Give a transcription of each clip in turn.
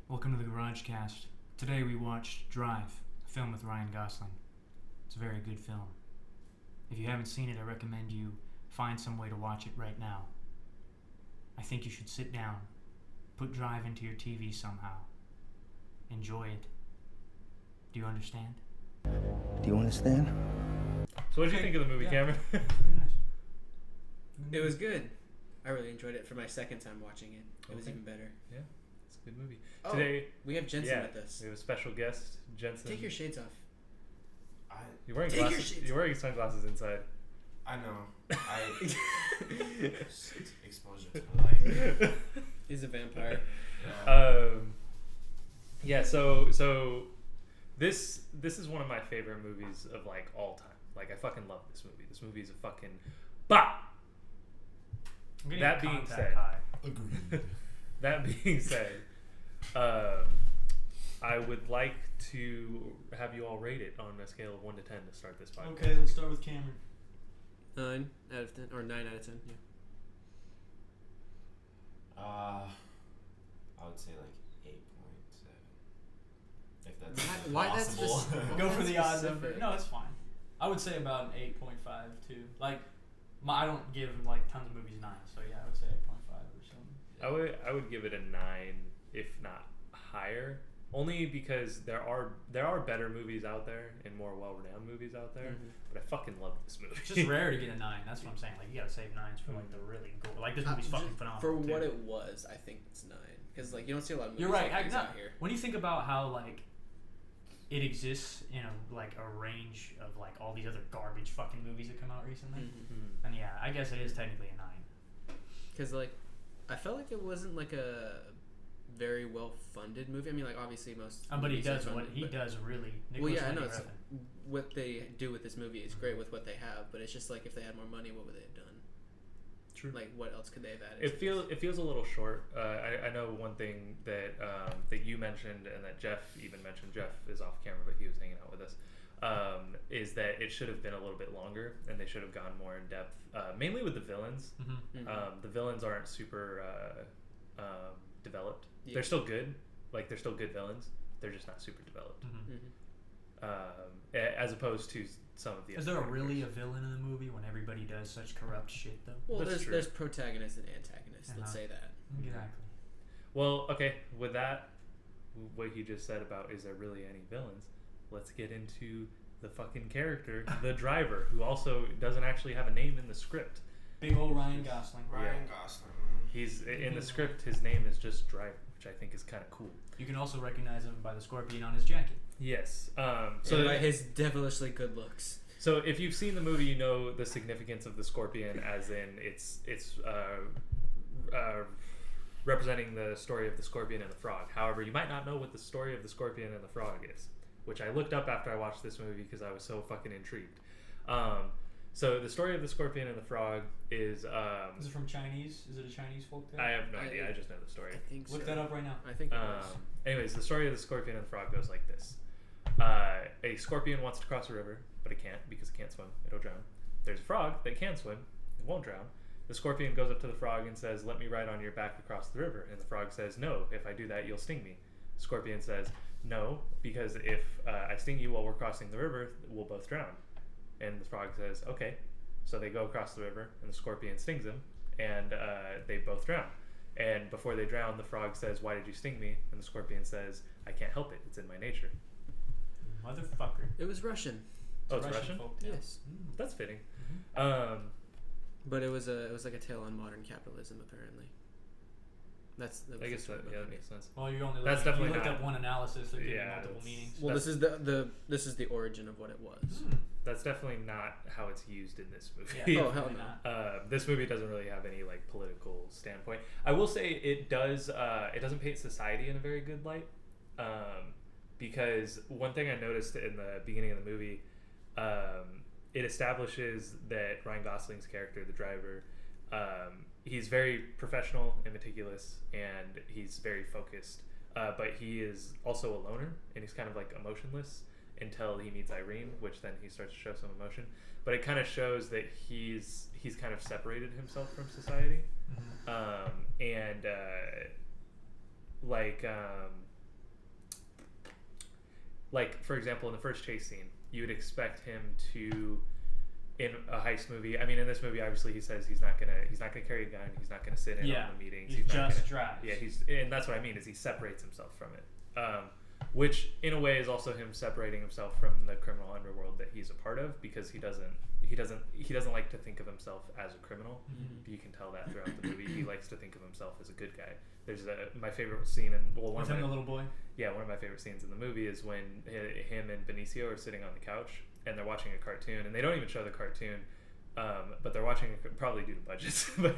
Welcome to the GarageCast. Today we watched Drive, a film with Ryan Gosling. It's a very good film. If you haven't seen it, I recommend you find some way to watch it right now. I think you should sit down, put Drive into your TV somehow. Enjoy it. Do you understand? Do you understand? So what did you think of the movie, Cameron? Very nice. It was good. I really enjoyed it. For my second time watching it, it was even better. Yeah, it's a good movie. Oh, Today, we have Jensen with us. We have a special guest, Jensen. Take your shades off. You're wearing Take your glasses. shades You're wearing sunglasses inside. I know. Exposure to the light. He's a vampire. Yeah. So this is one of my favorite movies of like all time. Like I fucking love this movie. This movie is a fucking bop. That being said, I would like to have you all rate it on a scale of 1 to 10 to start this podcast. Okay, let's start with Cameron. 9 out of 10, or 9 out of 10. Yeah. I would say like 8.7. If that's Why possible. that's Go for the odds. specific. No, it's fine. I would say about an 8.5 too. Like, I don't give like tons of movies 9, so yeah, I would say 8.5 or something. I would give it a 9, if not higher. Only because there are better movies out there and more well-renowned movies out there, but I fucking love this movie. It's just rare to get a 9. That's what I'm saying. Like you gotta save 9s for like the really good. Like this movie's fucking phenomenal. For too. what it was, I think it's 9. Because like you don't see a lot of movies You're right. like these out here. When you think about how like it exists in a range of like all these other garbage fucking movies that come out recently, then yeah, I guess it is technically a 9. Because like I felt like it wasn't like a very well funded movie. I mean, like obviously most. But he movies are does funded, what he but- does really. Well, Nicholas yeah, I know. Winding It's, Refn. what they do with this movie is great with what they have, but it's just like if they had more money, what would they have done? True. Like, what else could they have added? It feels a little short. I know one thing that that you mentioned and that Jeff even mentioned. Jeff is off camera, but he was hanging out with us. Is that it should have been a little bit longer and they should have gone more in depth, mainly with the villains. The villains aren't super developed. Yeah. They're still good. Like they're still good villains. They're just not super developed. As opposed to some of the. Is other there really a characters. villain in the movie when everybody does such corrupt shit though? Well, That's true. there's protagonist and antagonist. Let's say that. Exactly. Well, okay. With that, what he just said about is there really any villains? Let's get into the fucking character, the driver, who also doesn't actually have a name in the script. Big old Ryan Gosling. Ryan Gosling. He's in the script. His name is just Driver, which I think is kind of cool. You can also recognize him by the scorpion on his jacket. Yes. So by his devilishly good looks. So if you've seen the movie, you know the significance of the scorpion, as in it's representing the story of the scorpion and the frog. However, you might not know what the story of the scorpion and the frog is, which I looked up after I watched this movie because I was so fucking intrigued. So the story of the scorpion and the frog is. Is it from Chinese? Is it a Chinese folk tale? I have no idea. I just know the story. I think Look so. that up right now. I think it was. Anyways, the story of the scorpion and the frog goes like this. A scorpion wants to cross a river, but it can't because it can't swim. It'll drown. There's a frog that can swim. It won't drown. The scorpion goes up to the frog and says, "Let me ride on your back across the river." And the frog says, "No, if I do that, you'll sting me." The scorpion says, "No, because if I sting you while we're crossing the river, we'll both drown." And the frog says, "Okay." So they go across the river, and the scorpion stings him, and they both drown. And before they drown, the frog says, "Why did you sting me?" And the scorpion says, "I can't help it. It's in my nature." Motherfucker. It was Russian. Oh, it's Russian? folk tale. Yes. That's fitting. But it was like a tale on modern capitalism, apparently. That was I guess the story that behind it. makes sense. Well, you only That's you definitely looked not- up one analysis that gave Yeah, multiple that's- meanings. Well, this is this is the origin of what it was. That's definitely not how it's used in this movie. Yeah, Oh, hell definitely no. not. This movie doesn't really have any like political standpoint. I will say it does. It doesn't paint society in a very good light, because one thing I noticed in the beginning of the movie, it establishes that Ryan Gosling's character, the driver, he's very professional and meticulous, and he's very focused. But he is also a loner, and he's kind of like emotionless until he meets Irene, which then he starts to show some emotion. But it kind of shows that he's kind of separated himself from society, like for example, in the first chase scene, you would expect him to, in a heist movie. I mean, in this movie, obviously, he says he's not gonna carry a gun. He's not gonna sit in on the meetings. He He's just not gonna, drives. Yeah, and that's what I mean is he separates himself from it, which in a way is also him separating himself from the criminal underworld that he's a part of, because he doesn't like to think of himself as a criminal. Mm-hmm. You can tell that throughout the movie. He likes to think of himself as a good guy. There's my favorite scene in one With of him, my, the little boy. yeah, one of my favorite scenes in the movie is when him and Benicio are sitting on the couch and they're watching a cartoon, and they don't even show the cartoon, but they're watching probably due to budgets. But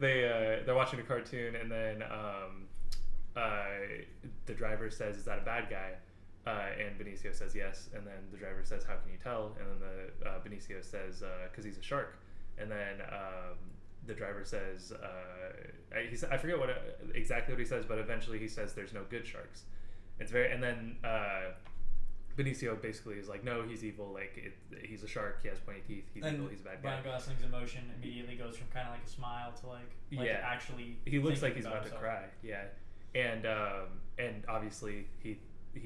they're watching a cartoon, and then the driver says, "Is that a bad guy?" And Benicio says yes, and then the driver says, "How can you tell?" And then the Benicio says, "Because he's a shark." And then the driver says, I forget exactly what he says, but eventually he says, "There's no good sharks." It's very, and then Benicio basically is like, "No, he's evil. Like he's a shark. He has pointy teeth. He's evil. He's a bad guy." Ryan Gosling's emotion immediately goes from kind of like a smile to like actually. He looks like he's thinking about to himself. cry. Yeah, and obviously he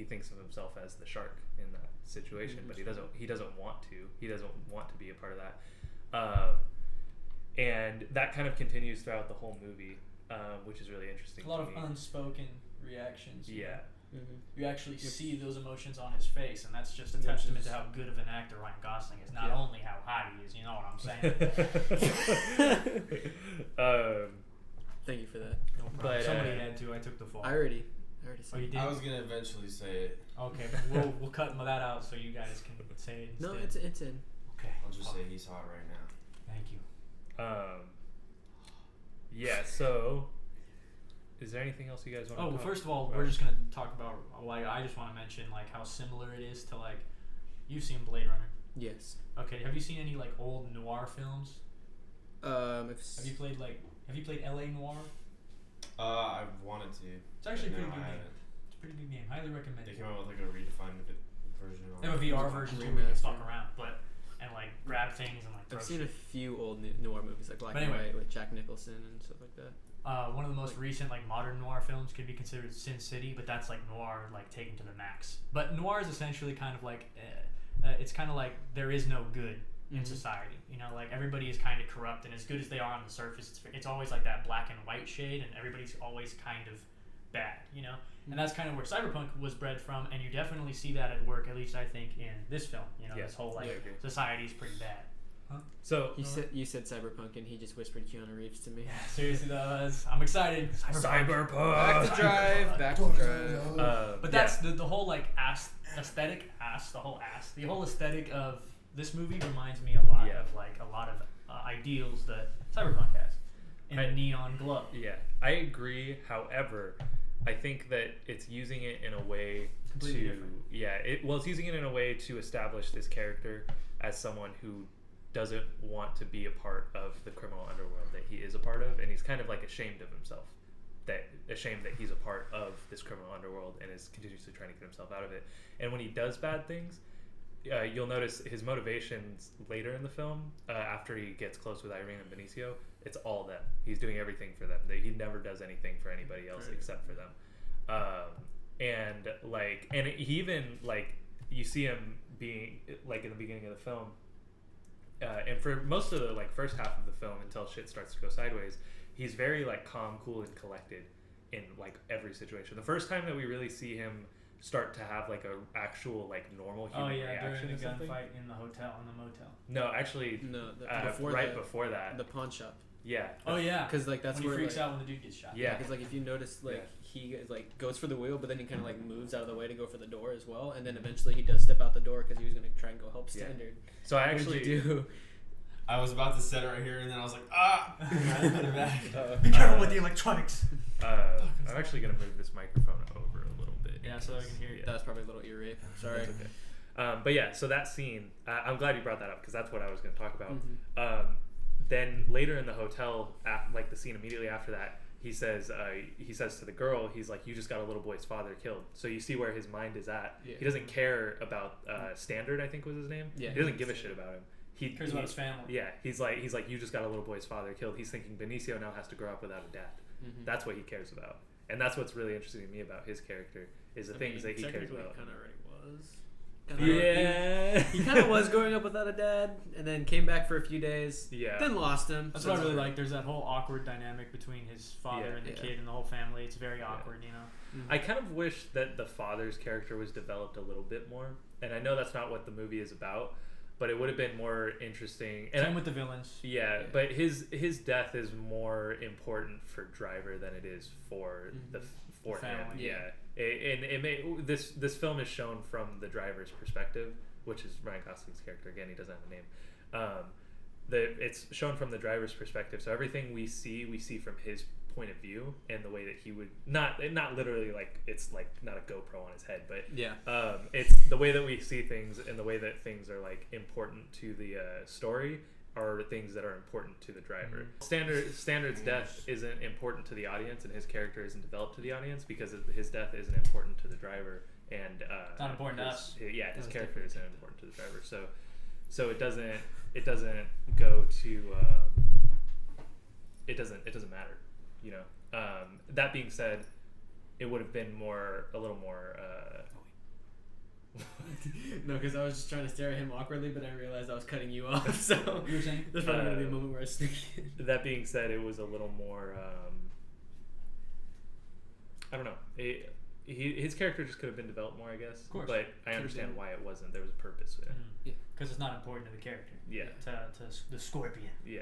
thinks of himself as the shark in that situation, but he doesn't want to. He doesn't want to be a part of that. And that kind of continues throughout the whole movie, which is really interesting. A lot to of me. unspoken reactions. Yeah. You actually see those emotions on his face, and that's just a testament to how good of an actor Ryan Gosling is. Not only how hot he is, you know what I'm saying? Thank you for that. No problem. But, Somebody had to. I took the fall. I already Oh, said you it. did? I was gonna eventually say it. Okay, we'll cut that out so you guys can say it instead. No, it's in. Okay. I'll just say he's hot right now. Thank you. Yeah. So, is there anything else you guys want? Oh, to well, talk first of all, about? we're just gonna talk about. Like, I just want to mention like how similar it is to like. You've seen Blade Runner. Yes. Okay. Have you seen any like old noir films? Have Have you played L.A. Noir? I wanted to. It's actually a but pretty no, good I game. haven't. It's a pretty good game. Highly recommend They it. came out with like a redefined version. They have a VR version too, where you can fuck around, and like grab things and like. I've throw seen a shit. few old noir movies like Black But and anyway. White with Jack Nicholson and stuff like that. One of the most recent like modern noir films could be considered Sin City, but that's like noir like taken to the max. But noir is essentially kind of like it's kind of like there is no good in society. You know, like everybody is kind of corrupt, and as good as they are on the surface, it's always like that black and white shade, and everybody's always kind of bad. You know, and that's kind of where cyberpunk was bred from, and you definitely see that at work. At least I think in this film. You know, Yeah, this whole like I agree. society is pretty bad. So You said cyberpunk and he just whispered Keanu Reeves to me. Yeah, seriously though, I'm excited. Cyberpunk. Back to drive. Back to drive. But that's the whole like aesthetic of this movie reminds me a lot of like a lot of ideals that cyberpunk has in a neon glow. Yeah, I agree. However, I think that it's using it in a way Completely to different. it's using it in a way to establish this character as someone who doesn't want to be a part of the criminal underworld that he is a part of, and he's kind of like ashamed of himself, ashamed that he's a part of this criminal underworld and is continuously trying to get himself out of it. And when he does bad things, you'll notice his motivations later in the film, after he gets close with Irene and Benicio, it's all them. He's doing everything for them. He never does anything for anybody else except for them. And he even like you see him being like in the beginning of the film, and for most of the like first half of the film until shit starts to go sideways, he's very like calm, cool, and collected in like every situation. The first time that we really see him start to have like a actual like normal human reaction during the to something. gunfight in the motel. No, actually, No, before that. the pawn shop. Yeah. Oh yeah, Because like that's when he where freaks like, out when the dude gets shot. Yeah. Because like if you notice, like he like goes for the wheel, but then he kind of like moves out of the way to go for the door as well, and then eventually he does step out the door because he was gonna try and go help Yeah. Standard. So I What actually did you do? I was about to set it right here, and then I was like, ah! I put it back. Be careful with the electronics. I'm actually gonna move this microphone over a little bit. Yeah, so I can hear you. That was probably a little ear rape. Sorry. That's okay. But yeah, so that scene, I'm glad you brought that up because that's what I was going to talk about. Then later in the hotel, like the scene immediately after that, he says to the girl, he's like, "You just got a little boy's father killed." So you see where his mind is at. Yeah. He doesn't care about Standard, I think was his name. Yeah, he doesn't give a shit about him. He Cares about his family. Yeah, he's like, "You just got a little boy's father killed." He's thinking Benicio now has to grow up without a dad. That's what he cares about. and that's what's really interesting to me about his character is the things that he cares about. Kind of already was. Yeah. He kind of was growing up without a dad, and then came back for a few days. Yeah. Then lost him. That's what I really like. There's that whole awkward dynamic between his father and the kid and the whole family. It's very awkward, you know. I kind of wish that the father's character was developed a little bit more, and I know that's not what the movie is about, but it would have been more interesting. And Same with the villains. Yeah, but his death is more important for Driver than it is for the him. family. Yeah, it may this film is shown from the driver's perspective, which is Ryan Gosling's character. Again, he doesn't have a name. It's shown from the driver's perspective, so everything we see from his point of view, and the way that he would not literally like it's like not a GoPro on his head, but it's the way that we see things and the way that things are like important to the story are things that are important to the driver. Standard's death isn't important to the audience, and his character isn't developed to the audience because his death isn't important to the driver, and it's not important to us. Yeah, his character isn't important to the driver, so it doesn't go to it doesn't matter, you know. That being said, it would have been a little more. No, because I was just trying to stare at him awkwardly, but I realized I was cutting you off. So you were saying there's probably gonna be a moment where I sneak in. That being said, it was a little more. I don't know. His character just could have been developed more, I guess. Of course. But I understand why it wasn't. There was a purpose to it. Yeah, because it's not important to the character. Yeah. To the Scorpion. Yeah.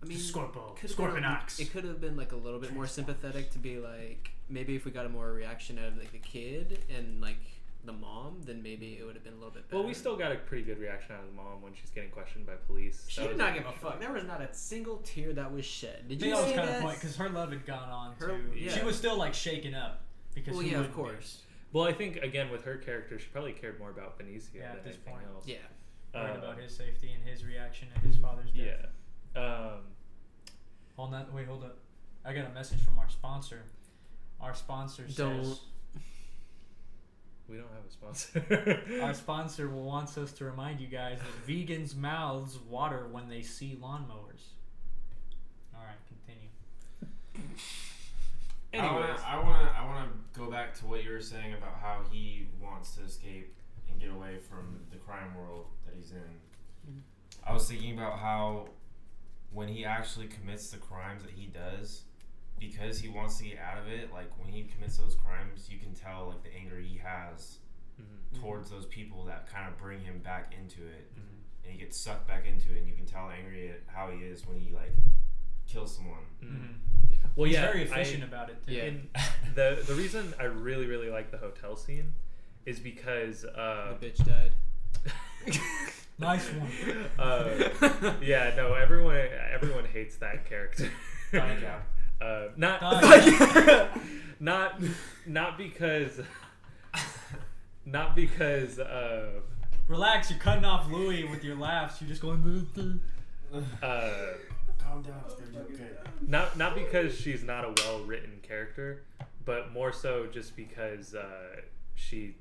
I mean, Scorpionox. It could have been like a little bit more sympathetic to be like maybe if we got a more reaction out of like the kid and like the mom, then maybe it would have been a little bit better. Well, we still got a pretty good reaction out of the mom when she's getting questioned by police. She did not give a fuck. There was not a single tear that was shed. Did you that see was kind that? of point because her love had gone on yeah. She was still like shaken up because. Well, yeah, of course. Well, I think again with her character, she probably cared more about Benicio than at this anything point. else. Yeah. Worried about his safety and his reaction to his father's death. Yeah. Hold up. I got a message from our sponsor. Our sponsor says. We don't have a sponsor. Our sponsor wants us to remind you guys that vegans' mouths water when they see lawnmowers. All right, continue. Anyways, I want to go back to what you were saying about how he wants to escape and get away from the crime world that he's in. I was thinking about how when he actually commits the crimes that he does, because he wants to get out of it, like when he commits those crimes, you can tell like the anger he has towards those people that kind of bring him back into it, and he gets sucked back into it, and you can tell angry at how he is when he like kills someone. Well, he's very efficient about it too. Yeah. And the reason I really really like the hotel scene is because the bitch died. Nice one. Yeah, no, everyone hates that character. Not because Relax, you're cutting off Louis with your laughs. You're just going. Calm down, it's gonna be okay. Not because she's not a well-written character, but more so just because she's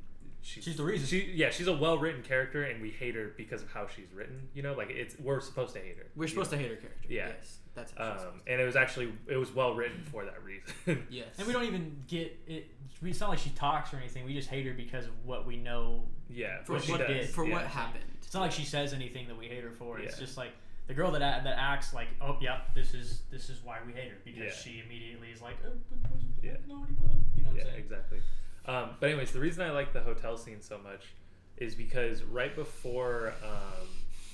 the reason. She's a well-written character, and we hate her because of how she's written. You know, like we're supposed to hate her. We're supposed to hate her character. Yeah. Yes, that's how and it was well written for that reason. Yes. And we don't even get it. It's not like she talks or anything. We just hate her because of what we know. Yeah, For what she what does. did. For yeah. what happened. It's not like she says anything that we hate her for. It's Yeah. just like the girl that acts like, oh yeah, this is why we hate her, because Yeah. she immediately is like, Yeah. you know what I'm saying? Exactly. But anyways, the reason I like the hotel scene so much is because right before,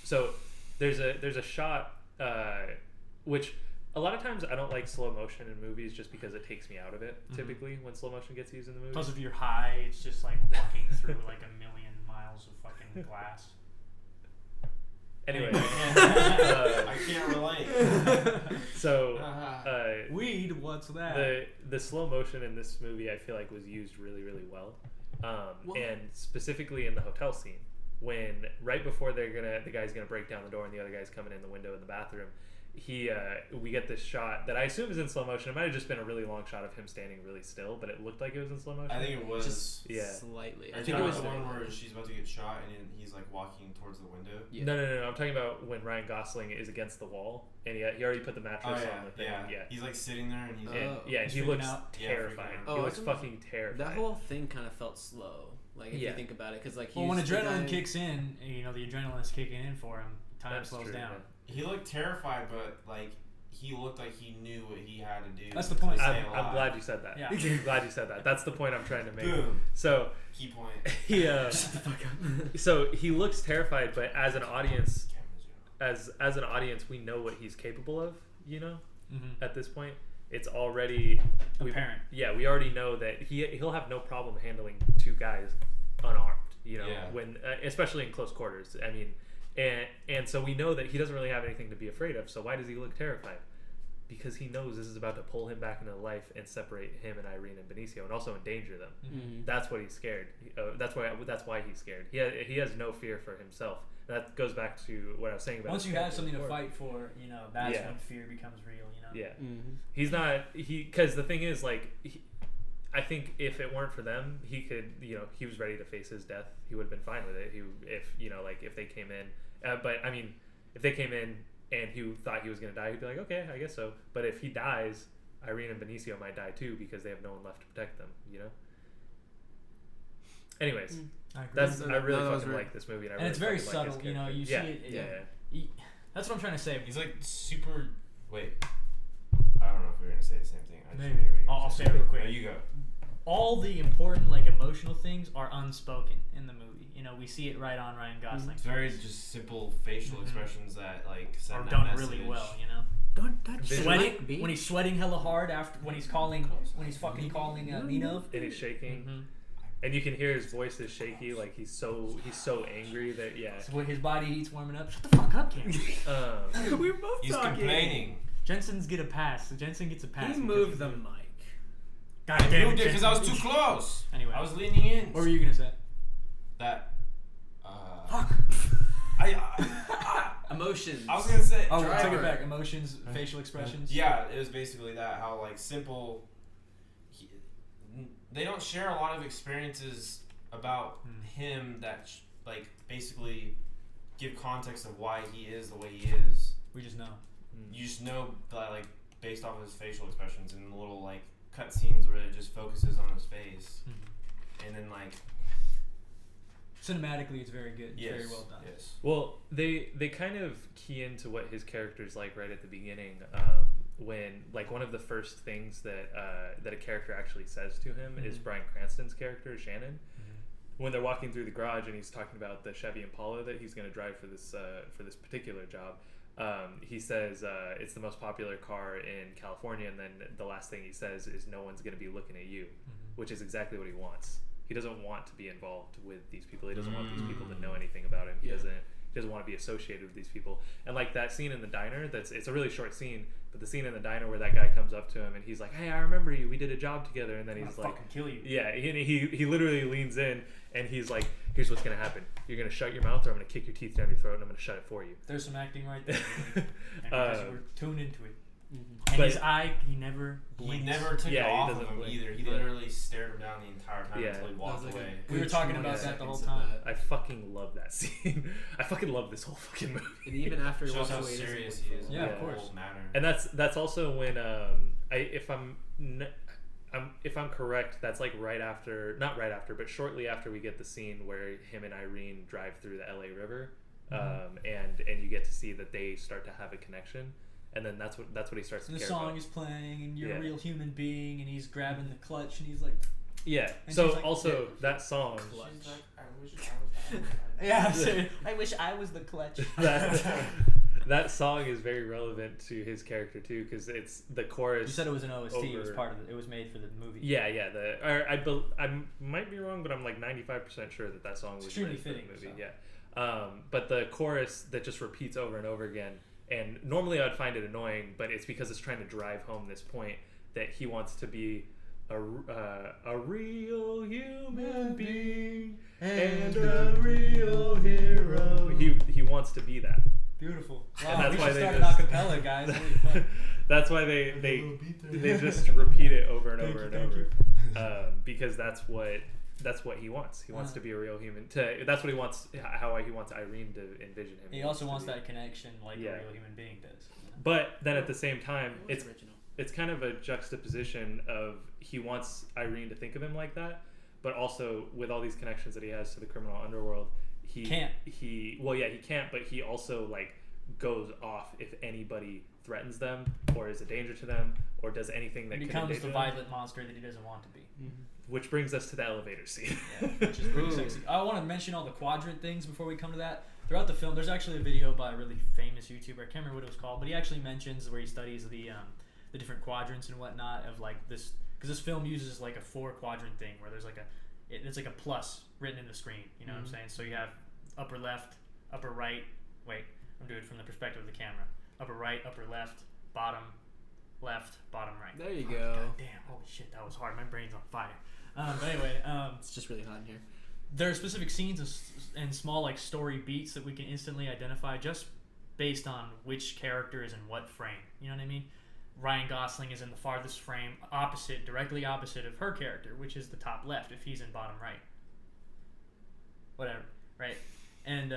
so there's a shot which a lot of times I don't like slow motion in movies just because it takes me out of it. Typically, when slow motion gets used in the movie. Plus, if you're high, it's just like walking through like a million miles of fucking glass. Anyway, I can't relate. So weed, what's that? the slow motion in this movie I feel like was used really really well, and specifically in the hotel scene when right before the guy's gonna break down the door and the other guy's coming in the window in the bathroom, we get this shot that I assume is in slow motion. It might have just been a really long shot of him standing really still, but it looked like it was in slow motion. I think it was. Just Yeah. slightly. I think it was the one where she's about to get shot and then he's like walking towards the window. Yeah. No. I'm talking about when Ryan Gosling is against the wall and he already put the mattress on the thing. Yeah. He's like sitting there and he's And he freaking looks out. terrified. Yeah, freaking out. He looks fucking terrified. That whole thing kind of felt slow. Like, if you think about it. Because, like, when adrenaline kicks in, you know, the adrenaline's kicking in for him, time slows true, down. yeah. He looked terrified, but like he looked like he knew what he had to do. That's the point. I'm glad you said that. Yeah. I'm glad you said that. That's the point I'm trying to make. Boom. So Key point. he so he looks terrified, but as an audience, as an audience, we know what he's capable of. You know, at this point, it's already apparent. Yeah, we already know that he'll have no problem handling two guys unarmed. You know, when especially in close quarters. I mean. And so we know that he doesn't really have anything to be afraid of. So why does he look terrified? Because he knows this is about to pull him back into life and separate him and Irene and Benicio, and also endanger them. Mm-hmm. That's what he's scared. That's why he's scared. He has no fear for himself. And that goes back to what I was saying about. Once you have something to fight for, you know, that's when fear becomes real. You know. Yeah. He's not because the thing is like. I think if it weren't for them, he could, you know, he was ready to face his death. He would have been fine with it. If they came in, but I mean, if they came in and he thought he was going to die, he'd be like, okay, I guess so. But if he dies, Irene and Benicio might die too because they have no one left to protect them, you know? Anyways, I really fucking like this movie. And it's very subtle, you know, you see it. That's what I'm trying to say. He's like super, wait, I don't know if we were going to say the same thing. Maybe. I'll say it real quick. No, you go. All the important, like, emotional things are unspoken in the movie. You know, we see it right on Ryan Gosling. It's very just simple facial expressions that like send are that done message. really well. You know, Don't touch sweating when he's sweating hella hard after when he's fucking calling Nino. And he's shaking. And you can hear his voice is shaky, like he's so angry that So when his body heat's warming up. Shut the fuck up, Cam. We're both He's talking. complaining. Jensen's get a pass. Jensen gets a pass. He moved the mic. God damn it, because I was too close. Anyway, I was leaning in. What were you gonna say? That. Fuck. Emotions. I was gonna say. Oh, driver. take it back. Emotions, facial expressions. Yeah, it was basically that. How like simple. They don't share a lot of experiences about him that like basically give context of why he is the way he is. We just know. You just know that like based off of his facial expressions and the little like cut scenes where it just focuses on his face, and then like cinematically, it's very good. It's very well done. Yes. Well, they kind of key into what his character's like right at the beginning. When like one of the first things that a character actually says to him is Bryan Cranston's character Shannon. When they're walking through the garage and he's talking about the Chevy Impala that he's going to drive for this particular job. He says it's the most popular car in California, and then the last thing he says is no one's going to be looking at you, which is exactly what he wants. He doesn't want to be involved with these people. He doesn't want these people to know anything about him. He doesn't want to be associated with these people. And like that scene in the diner, it's a really short scene, but the scene in the diner where that guy comes up to him and he's like, "Hey, I remember you. We did a job together." And then he's like, "Fucking kill you." Yeah, he literally leans in and he's like, "Here's what's gonna happen. You're gonna shut your mouth, or I'm gonna kick your teeth down your throat, and I'm gonna shut it for you." There's some acting right there, and because you were tuned into it. And But his eye, he never blinked. He never took it off of doesn't him blink. either. He literally stared him down the entire time until he walked That was like away. We were talking about that the whole time. I fucking love that scene. I fucking love this whole fucking movie. And even after he Shows walks how away, serious he is. Yeah, of course. Matter. And that's also when if I'm correct, that's like not right after, but shortly after we get the scene where him and Irene drive through the LA River, and you get to see that they start to have a connection, and then that's what he starts to And the care about. song is playing, and you're a real human being, and he's grabbing the clutch, and he's like, yeah. And So she's like, also that song. She's like, I wish I was that. yeah, I wish I was the clutch. That song is very relevant to his character too, because it's the chorus. You said it was an OST. It was part of it. It was made for the movie. Yeah. I might be wrong, but I'm like 95% sure that song was extremely made for the fitting. movie. So. Yeah. But the chorus that just repeats over and over again, and normally I'd find it annoying, but it's because it's trying to drive home this point that he wants to be a real human being and a real hero. He wants to be that. Beautiful. And Wow, that's we why should they start an just- acapella, guys. Holy fuck. That's why they just repeat it over and over and over, because that's what he wants. He wants to be a real human. That's what he wants. How he wants Irene to envision him. He also wants to be. that connection like Yeah. a real human being does. You know? But then at the same time, It was it's original. it's kind of a juxtaposition of he wants Irene to think of him like that, but also with all these connections that he has to the criminal underworld, he Can't. He can't, but he also like goes off if anybody threatens them or is a danger to them or does anything that He could becomes endanger the them. violent monster that he doesn't want to be. Which brings us to the elevator scene. Yeah, which is pretty Ooh. sexy. I want to mention all the quadrant things before we come to that. Throughout the film, there's actually a video by a really famous YouTuber. I can't remember what it was called, but he actually mentions where he studies the different quadrants and whatnot of like this, because this film uses like a 4-quadrant thing where there's like it's like a plus written in the screen. You know what I'm saying? So you have upper left, upper right. Wait, I'm doing it from the perspective of the camera. Upper right, upper left, bottom left, bottom right. There you Oh, go. God damn! Holy shit, that was hard. My brain's on fire. But anyway, It's just really hot in here. there are specific scenes and small like story beats that we can instantly identify just based on which character is in what frame. You know what I mean? Ryan Gosling is in the farthest frame, directly opposite of her character, which is the top left if he's in bottom right. Whatever, right? And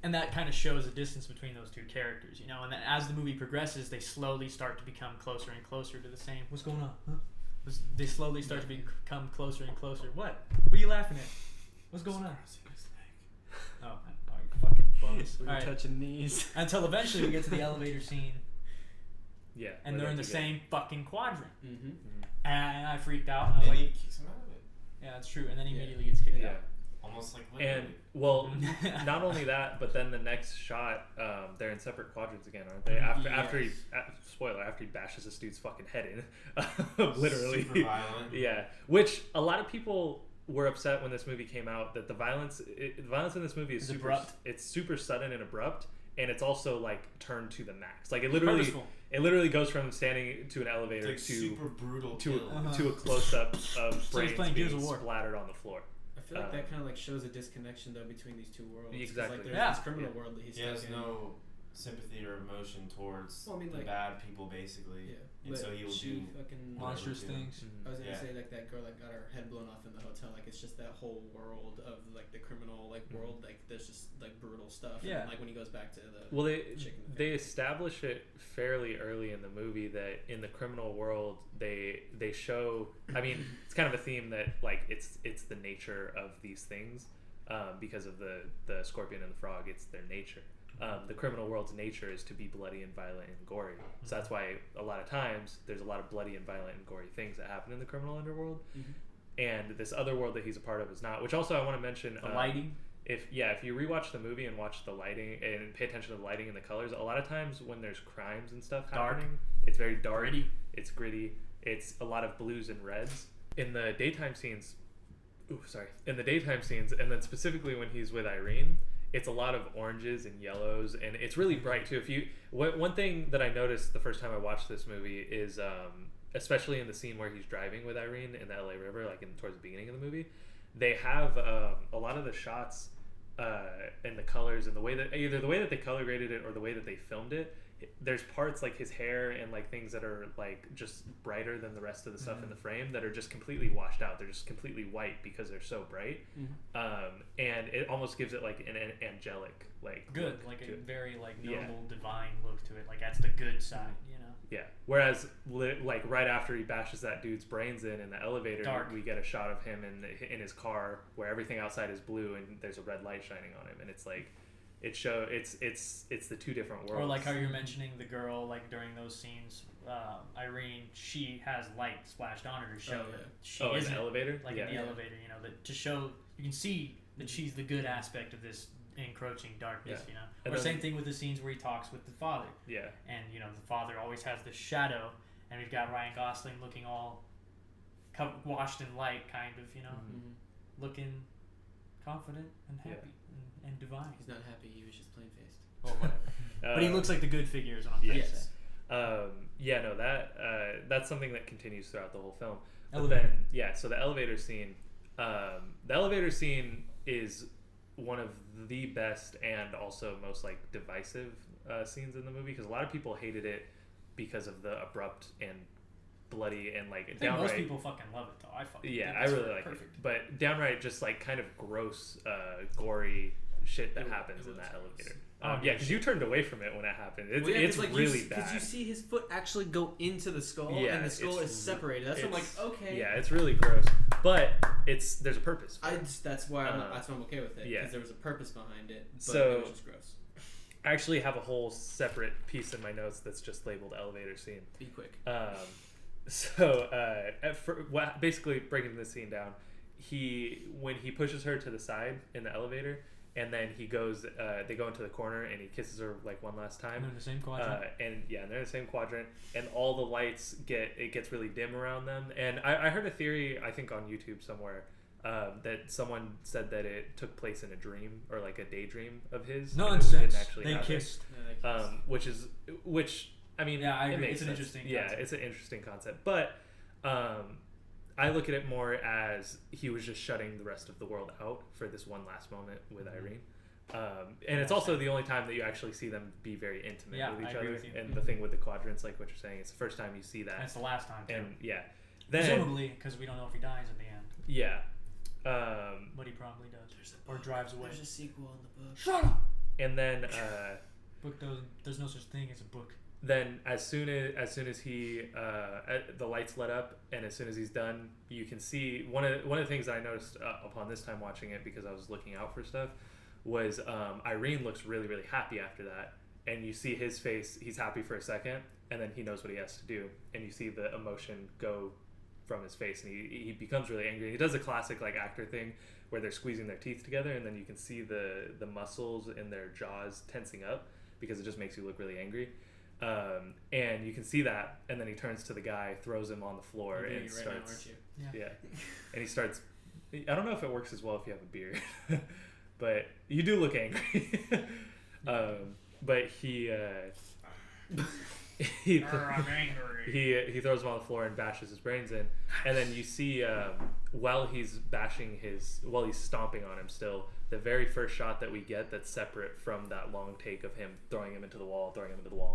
and that kind of shows the distance between those two characters, you know. And then as the movie progresses, they slowly start to become closer and closer to the same. What's going on? Huh? They slowly start to become closer and closer. What are you laughing at? What's going on? Oh, you fucking bums. We're All right. touching knees. Until eventually we get to the elevator scene, Yeah, and they're in the same fucking quadrant. Mm-hmm. And I freaked out. And I was And like, he kicks him out of it. yeah, that's true. And then he immediately gets kicked Yeah. out. Almost like literally. And well, not only that, but then the next shot, they're in separate quadrants again, aren't they? After he bashes this dude's fucking head in, literally. Super violent. Yeah, which a lot of people were upset when this movie came out that the violence in this movie is It's super abrupt. It's super sudden and abrupt, and it's also like turned to the max. Like it literally Purposeful. goes from standing to an elevator It's like super brutal to kill. to a close up of So he's brains playing Gears being of War. splattered on the floor. I feel like that kind of like shows a disconnection though between these two worlds. 'Cause, Exactly. Like there's Yeah. this criminal world that he's He has stuck in. no sympathy or emotion towards Well, I mean, the like- bad people, basically. Yeah. And But so he will she do fucking Monstrous whatever, too. things. I was gonna Yeah. say like that girl that got her head blown off in the hotel. Like it's just that whole world of like the criminal like world. Like there's just like brutal stuff. Yeah. And, like when he goes back to the Well, chick in the they face. establish it fairly early in the movie that in the criminal world they show. I mean, it's kind of a theme that like it's the nature of these things because of the scorpion and the frog. It's their nature. The criminal world's nature is to be bloody and violent and gory. So that's why a lot of times there's a lot of bloody and violent and gory things that happen in the criminal underworld. And this other world that he's a part of is not. Which also I want to mention. The lighting. If you rewatch the movie and watch the lighting and pay attention to the lighting and the colors, a lot of times when there's crimes and stuff Dark. happening, it's very dark. Gritty. It's gritty. It's a lot of blues and reds. In the daytime scenes, and then specifically when he's with Irene, it's a lot of oranges and yellows, and it's really bright too. One thing that I noticed the first time I watched this movie is, especially in the scene where he's driving with Irene in the LA River, like towards the beginning of the movie, they have a lot of the shots and the colors and the way that either the way that they color graded it or the way that they filmed it. There's parts like his hair and like things that are like just brighter than the rest of the stuff in the frame that are just completely washed out. They're just completely white because they're so bright, and it almost gives it like an angelic Good, look like to a it. very like Yeah. noble, divine look to it. Like that's the good side, you know. Yeah. Whereas, like right after he bashes that dude's brains in the elevator, Dark. we get a shot of him in his car where everything outside is blue and there's a red light shining on him, and it's like, it's the two different worlds. Or like how you're mentioning the girl, like during those scenes, Irene, she has light splashed on her to show that she in the isn't elevator, like in the elevator, you know, that to show you can see that she's the good aspect of this encroaching darkness, Yeah. you know. And Or then- same thing with the scenes where he talks with the father, Yeah. and you know the father always has this shadow, and we've got Ryan Gosling looking all washed in light, kind of, you know, looking confident and happy and divine. He's not happy. He was just plain faced. Or whatever. But he looks like the good figure is what I'm trying to Yes. say. That's something that continues throughout the whole film. But Elevator. then, so the elevator scene is one of the best and also most like divisive scenes in the movie, because a lot of people hated it because of the abrupt and bloody and like I think downright. most people fucking love it though. I fucking Yeah, think I it's really like perfect. it, but downright just like kind of gross, gory shit that It happens in was that gross. elevator. Oh, Yeah, because you turned away from it when it happened. It's, Well, yeah, it's 'cause, like, really bad. Because you see his foot actually go into the skull, Yeah, and the skull it's is separated. That's when I'm like, it's- okay. Yeah, it's really gross, but there's a purpose. For it. That's why I'm okay with it. yeah. Because there was a purpose behind it. But So- it was just gross. I actually have a whole separate piece in my notes that's just labeled elevator scene. Be quick. Basically breaking the scene down, when he pushes her to the side in the elevator, and then he goes, they go into the corner and he kisses her like one last time. And they're in the same quadrant. And they're in the same quadrant, and all the lights gets really dim around them. And I heard a theory, I think on YouTube somewhere, that someone said that it took place in a dream or like a daydream of his. and it Nonsense. didn't actually They happen. kissed. Which I mean, Yeah, I it agree. makes It's an sense. interesting Yeah, concept. it's an interesting concept, but I look at it more as he was just shutting the rest of the world out for this one last moment with Irene. And it's also the only time that you actually see them be very intimate Yeah, with I each agree other. with you. And the thing with the quadrants, like what you're saying, it's the first time you see that. That's the last time too. And yeah, then Presumably, because we don't know if he dies at the end, yeah, but he probably does, or drives away. There's a sequel in the book. Shut up. and then Book doesn't. There's no such thing as a book. then as soon as he the lights let up, and as soon as he's done, you can see one of the things that I noticed upon this time watching it, because I was looking out for stuff, was Irene looks really, really happy after that, and you see his face, he's happy for a second, and then he knows what he has to do, and you see the emotion go from his face, and he becomes really angry. He does a classic like actor thing where they're squeezing their teeth together, and then you can see the muscles in their jaws tensing up, because it just makes you look really angry. And you can see that, and then he turns to the guy, throws him on the floor, You're doing and it right now, starts. aren't you? Yeah, and he starts. I don't know if it works as well if you have a beard, but you do look angry. But he he I'm angry. he throws him on the floor and bashes his brains in, and then you see while he's stomping on him still, the very first shot that we get that's separate from that long take of him throwing him into the wall, and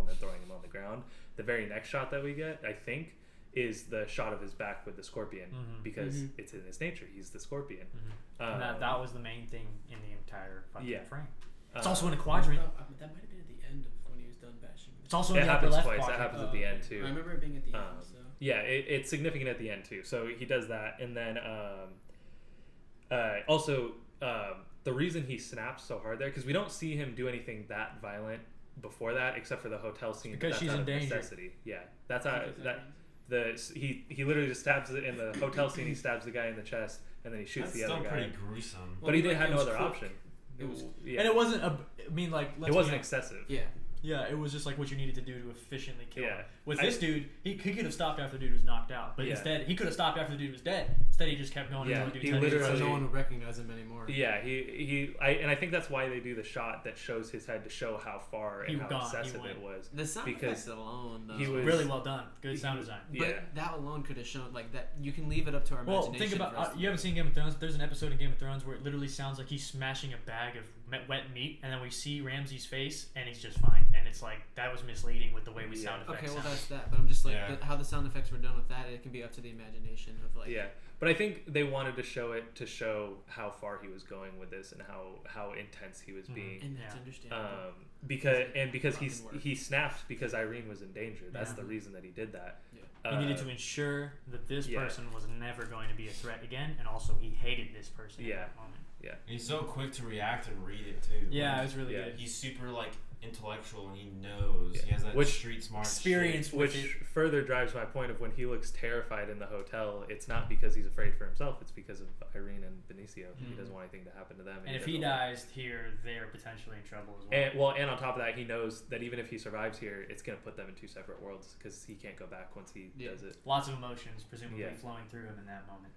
then throwing him on the ground. The very next shot that we get, I think, is the shot of his back with the scorpion, because it's in his nature. He's the scorpion. And that was the main thing in the entire fucking Yeah. frame. It's also in a quadrant. That might have been at the end of when he was done bashing. It's also It in the upper happens left twice. That quadrant. happens at the end too. I remember it being at the end. So. Yeah, it's significant at the end too. So he does that, and then also the reason he snaps so hard there, because we don't see him do anything that violent before that, except for the hotel scene. Because that's she's out in of danger. necessity. Yeah, that's how he literally just stabs it in the hotel scene. He stabs the guy in the chest, and then he shoots That's the still other guy. pretty gruesome. But he didn't Like, have it no was other quick. option. It was, Yeah. And it wasn't a. I mean, like It wasn't excessive. yeah. Yeah, it was just like what you needed to do to efficiently kill Yeah. him. With this dude, he could have stopped after the dude was knocked out, but instead he could have stopped after the dude was dead. Instead, he just kept going Yeah, until the he dude's head was literally- So no exploded. one would recognize him anymore. Yeah, I think that's why they do the shot that shows his head to show how far and He how gone, he excessive went. it was. The sound Because effects alone, though. he was Really well done. Good sound design. But Yeah. that alone could have shown like that. You can leave it up to our Well, imagination. think about for us to you haven't seen Game of Thrones. There's an episode in Game of Thrones where it literally sounds like he's smashing a bag of wet meat, and then we see Ramsay's face, and he's just fine. And it's like that was misleading with the way we sound effects. Okay, well sound. that's that. But I'm just like Yeah. how the sound effects were done with that. It can be up to the imagination of like. Yeah, but I think they wanted to show it to show how far he was going with this and how intense he was being. And that's Yeah. understandable. Because fucking work. he snapped because Irene was in danger. That's Yeah. the reason that he did that. Yeah. He needed to ensure that this yeah. person was never going to be a threat again, and also he hated this person Yeah. at that moment. Yeah, He's so quick to react and read it too. Yeah, Like, it was really Yeah. good. he's super like intellectual and he knows. Yeah. He has that Which street smart experience shit. with which it. further drives my point of when he looks terrified in the hotel. It's not because he's afraid for himself. It's because of Irene and Benicio. He doesn't want anything to happen to them. And if he doesn't want- dies here, they're potentially in trouble as well. and on top of that, he knows that even if he survives here, it's going to put them in two separate worlds because he can't go back once he Yeah. does it. Lots of emotions presumably Yeah. flowing through him in that moment.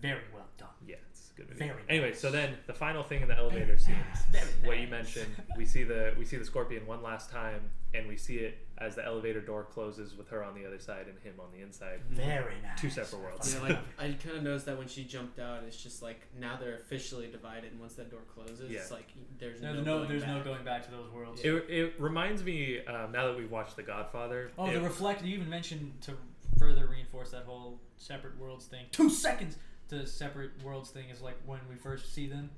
very well done. Yeah, it's a good video. Very Anyway, nice. so then the final thing in the elevator scene, Very what you nice. mentioned, we see the Scorpion one last time, and we see it as the elevator door closes with her on the other side and him on the inside. Very nice. Two separate worlds. Yeah, like I kind of noticed that when she jumped out, it's just like now they're officially divided, and once that door closes, Yeah. it's like there's There's no no going back to those worlds. It reminds me, now that we've watched The Godfather. Oh, it, the reflect. You even mentioned to further reinforce that whole separate worlds thing. 2 seconds to separate worlds thing is like when we first see them.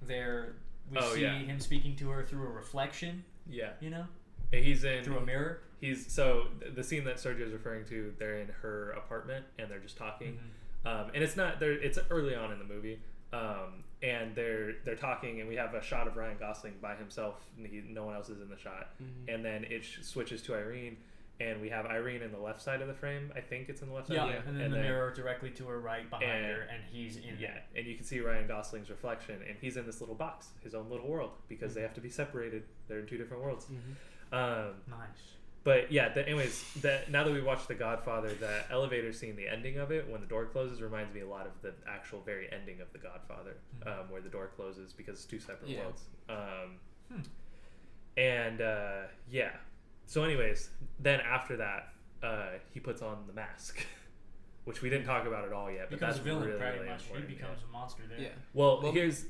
We see him speaking to her through a reflection. Yeah. You know, He's in through a mirror. So the scene that Sergio is referring to, they're in her apartment and they're just talking, and it's not there. It's early on in the movie, and they're talking, and we have a shot of Ryan Gosling by himself. And no one else is in the shot, and then it switches to Irene, and we have Irene in the left side of the frame. I think it's in the left side. Yeah, and then the mirror directly to her right behind her, and he's in. Yeah, and you can see Ryan Gosling's reflection, and he's in this little box, his own little world, because they have to be separated. They're in 2 different worlds. Nice. But yeah, now that we watched The Godfather, the elevator scene, the ending of it, when the door closes, reminds me a lot of the actual very ending of The Godfather, where the door closes because it's 2 separate worlds. And yeah. So anyways, then after that, he puts on the mask, which we didn't talk about at all yet. But Becomes that's a villain really, pretty really much. He important. becomes a monster there. Yeah. Well, here's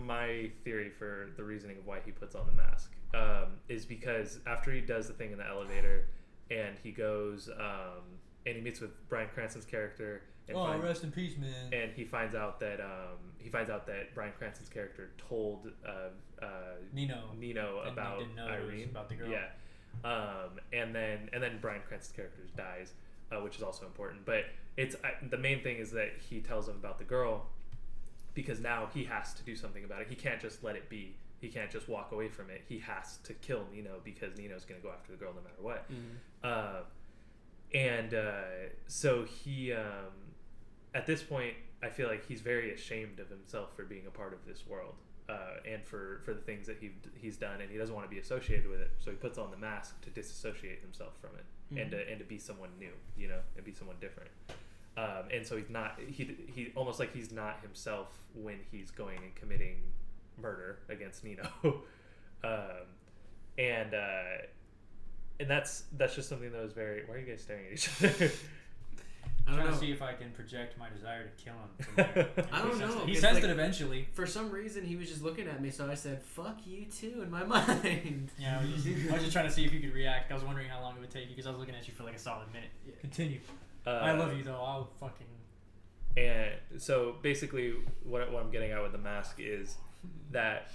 my theory for the reasoning of why he puts on the mask. Is because after he does the thing in the elevator, and he goes and he meets with Bryan Cranston's character. And rest in peace, man. And he finds out that Bryan Cranston's character told Nino about Irene, about the girl. Yeah. And then Bryan Cranston's character dies, which is also important. But the main thing is that he tells him about the girl, because now he has to do something about it. He can't just let it be. He can't just walk away from it. He has to kill Nino, because Nino's going to go after the girl no matter what. So he, at this point, I feel like he's very ashamed of himself for being a part of this world, and for the things that he's done, and he doesn't want to be associated with it. So he puts on the mask to disassociate himself from it, and to be someone new, and be someone different. And so he's not. He almost like he's not himself when he's going and committing murder against Nino. And that's just something that was very. Why are you guys staring at each other? I'm trying to see if I can project my desire to kill him. I don't know. He It's sensed like, it eventually. For some reason, he was just looking at me, so I said, "Fuck you too" in my mind. Yeah, I was just trying to see if you could react. I was wondering how long it would take you, because I was looking at you for like a solid minute. Yeah. Continue. I love you though. I'll fucking. And so basically, what I'm getting at with the mask is that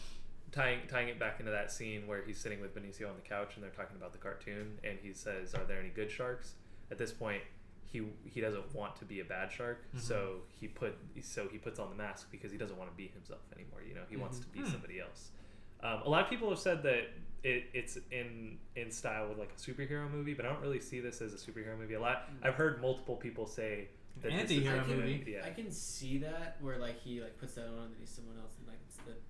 tying it back into that scene where he's sitting with Benicio on the couch and they're talking about the cartoon, and he says, "Are there any good sharks?" At this point, he doesn't want to be a bad shark, so he puts on the mask because he doesn't want to be himself anymore. He wants to be somebody else. A lot of people have said that it's in style with like a superhero movie, but I don't really see this as a superhero movie. I've heard multiple people say that Anti-hero movie. Yeah. I can see that where like he like puts that on and he's someone else, and like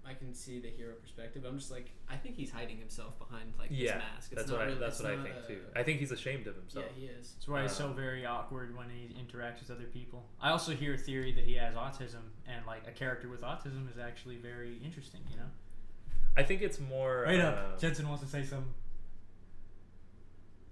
I can see the hero perspective. I'm just like, I think he's hiding himself behind like this mask. That's what I think too. I think he's ashamed of himself. Yeah, he is. That's why he's so very awkward when he interacts with other people. I also hear a theory that he has autism, and like a character with autism is actually very interesting. I think it's more. Right up. Jensen wants to say something.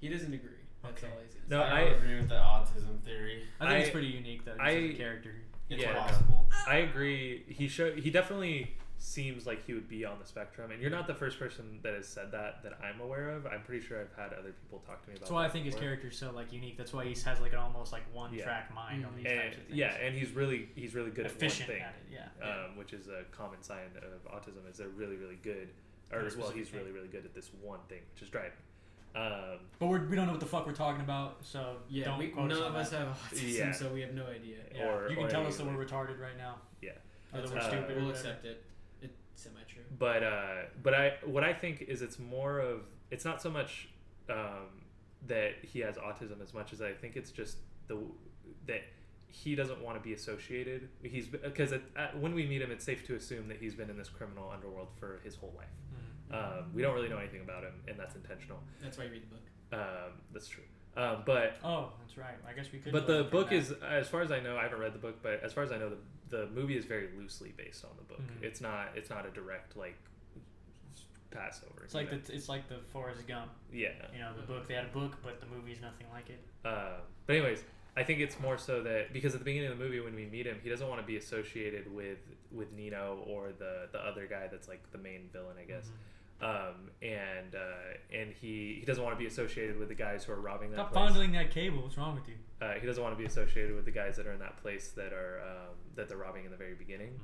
He doesn't agree. That's Okay. all he's gonna No, say. I agree with the autism theory. I think it's pretty unique though. As a character. It's Yeah. possible. I agree. He definitely seems like he would be on the spectrum, and you're not the first person that has said that I'm aware of. I'm pretty sure I've had other people talk to me about. That's why I that think his before. character's so like unique. That's why he has like an almost like one track mind on these types of things. Yeah, and he's really good efficient at one thing. at it. Yeah. Which is a common sign of autism, is they're really good, or Very well, he's specific really good at this one thing, which is driving. But we don't know what the fuck we're talking about, so Yeah, don't quote none us of on us that. have autism, Yeah. so we have no idea. Yeah. or- You can or tell any, us that like- we're retarded right now. Yeah. Or that we're That's stupid. We'll or accept whatever. it. It's semi-true. But what I think is it's not so much that he has autism as much as I think it's just that he doesn't want to be associated. Because when we meet him, it's safe to assume that he's been in this criminal underworld for his whole life. We don't really know anything about him, and that's intentional. That's why you read the book. That's true. But that's right. I guess we could. But the book is, as far as I know, I haven't read the book, but as far as I know, the movie is very loosely based on the book. Mhm. It's not a direct like passover. It's like the Forrest Gump. Yeah. You know, the book. They had a book, but the movie's nothing like it. But anyways, I think it's more so that because at the beginning of the movie when we meet him, he doesn't want to be associated with Nino or the other guy that's like the main villain, I guess. And he doesn't want to be associated with the guys who are robbing that Stop place. fondling that cable. What's wrong with you? He doesn't want to be associated with the guys that are in that place that are that they're robbing in the very beginning.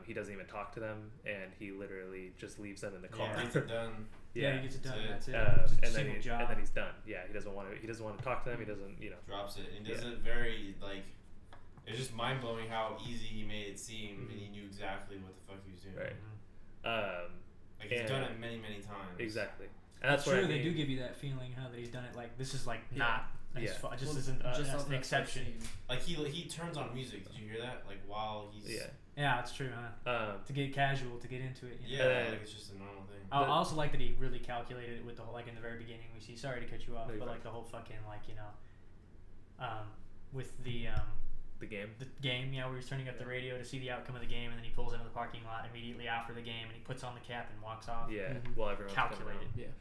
He doesn't even talk to them, and he literally just leaves them in the car. Yeah, gets it done. Yeah, he gets it done. That's it. And then he's done. Yeah, he doesn't want to talk to them. He doesn't, drops it. And he does it very like. It's just mind blowing how easy he made it seem, and he knew exactly what the fuck he was doing. Right. Like he's done it many times. Exactly. And that's true. what I mean. They do give you that feeling, huh? That he's done it. Like this is like not. Yeah. It just isn't just an exception. Like he turns on music. Did you hear that? Like while he's. Yeah, it's true, huh? To get casual, to get into it. You know? Yeah, like it's just a normal thing. I also like that he really calculated it with the whole, like in the very beginning we see. Sorry to cut you off, No, but like the whole fucking with the game, where he's turning up the radio to see the outcome of the game, and then he pulls into the parking lot immediately after the game, and he puts on the cap and walks off. Yeah, well, everyone's calculated.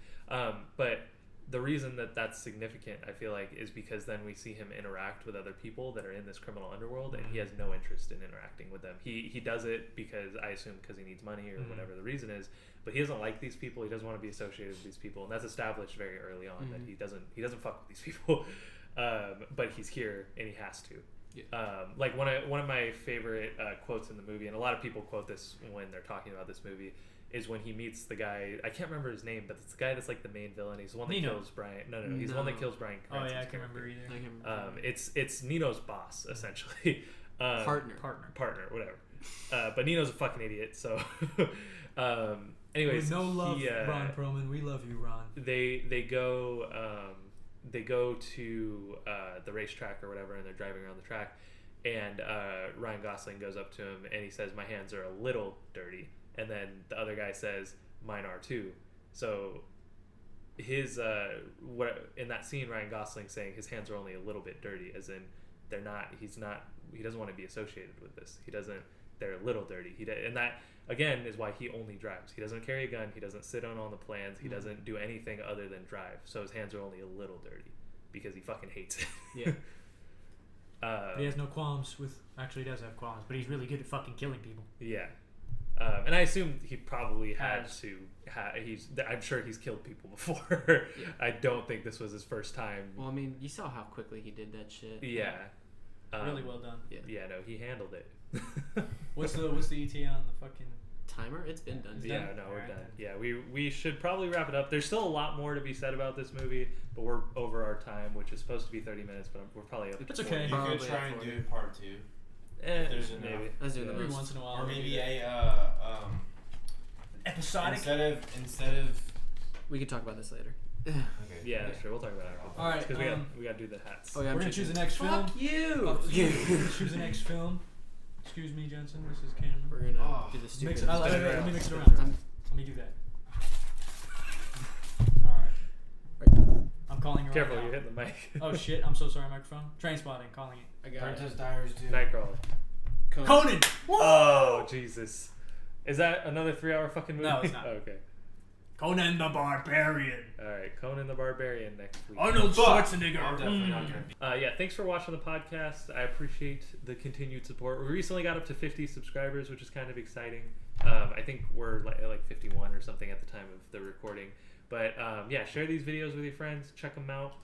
But the reason that that's significant, I feel like, is because then we see him interact with other people that are in this criminal underworld, and he has no interest in interacting with them. He does it because, I assume, because he needs money or whatever the reason is, but he doesn't like these people. He doesn't want to be associated with these people, and that's established very early on that he doesn't fuck with these people. But he's here and he has to. Yeah. Like one of my favorite quotes in the movie, and a lot of people quote this when they're talking about this movie, is when he meets the guy. I can't remember his name, but it's the guy that's like the main villain. He's the one that kills Brian. No, he's the one that kills Brian Cranston's I can't remember either. It's Nino's boss essentially. Partner, whatever. But Nino's a fucking idiot. So, anyways, with no love, Ron Perlman. We love you, Ron. They go to the racetrack or whatever, and they're driving around the track, and Ryan Gosling goes up to him and he says, "My hands are a little dirty," and then the other guy says, "Mine are too." So his in that scene, Ryan Gosling saying his hands are only a little bit dirty, as in they're not. He doesn't want to be associated with this. They're a little dirty. And that again is why he only drives. He doesn't carry a gun. He doesn't sit on all the plans. He doesn't do anything other than drive. So his hands are only a little dirty because he fucking hates it. Yeah. He has no qualms with. Actually, he does have qualms, but he's really good at fucking killing people. Yeah. And I assume he probably had to. I'm sure he's killed people before. I don't think this was his first time. Well, I mean, you saw how quickly he did that shit. Yeah. Really well done. Yeah. No, he handled it. What's the ETA on the fucking timer? It's been done. Yeah, no, we're done. Yeah, we should probably wrap it up. There's still a lot more to be said about this movie, but we're over our time, which is supposed to be 30 minutes, but we're probably up. It's okay. You could try and do part 2. There's maybe. Let's do every once in a while. Or maybe episodic. Instead of. We can talk about this later. Okay. Yeah, sure. We'll talk about it. All right. Because we got to do the hats. Oh, yeah, we're gonna choose the next film. Fuck you. We're gonna choose the next film. Excuse me, Jensen. This is Cameron. We're gonna do the stupid. Let me mix it around. Let me do that. All right. I'm calling her. Careful, right now. you're hitting the mic. Oh shit! I'm so sorry, microphone. Trainspotting, calling it. I got it. Princess Diaries 2. Nightcrawler. Conan. Oh Jesus! Is that another 3-hour fucking movie? No, it's not. Okay. Conan the Barbarian. All right, Conan the Barbarian next week. Arnold Schwarzenegger. I'm definitely not gonna be. Yeah, thanks for watching the podcast. I appreciate the continued support. We recently got up to 50 subscribers, which is kind of exciting. I think we're like 51 or something at the time of the recording. But yeah, share these videos with your friends. Check them out.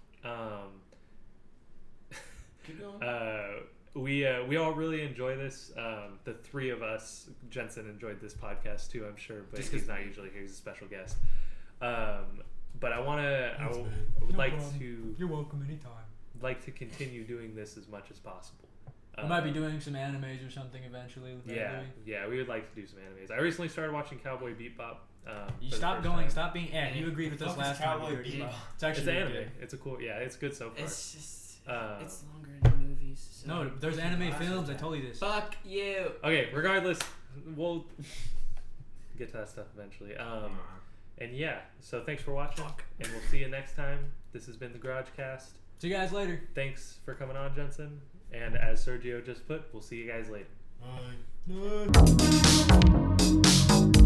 Keep going. We all really enjoy this. The three of us, Jensen enjoyed this podcast too, I'm sure, but he's not usually here. He's a special guest. But I would like to. You're welcome anytime. Like to continue doing this as much as possible. We might be doing some animes or something eventually. Yeah, we would like to do some animes. I recently started watching Cowboy Bebop. You stop being. You agreed with us last time. It's actually anime. good. It's a cool. Yeah, it's good so far. It's just. It's longer in the movies. So. No, there's anime films. I told you this. Fuck you. Okay, regardless, we'll get to that stuff eventually. And yeah, so thanks for watching, and we'll see you next time. This has been the GarageCast. See you guys later. Thanks for coming on, Jensen. And as Sergio just put, we'll see you guys later. Bye.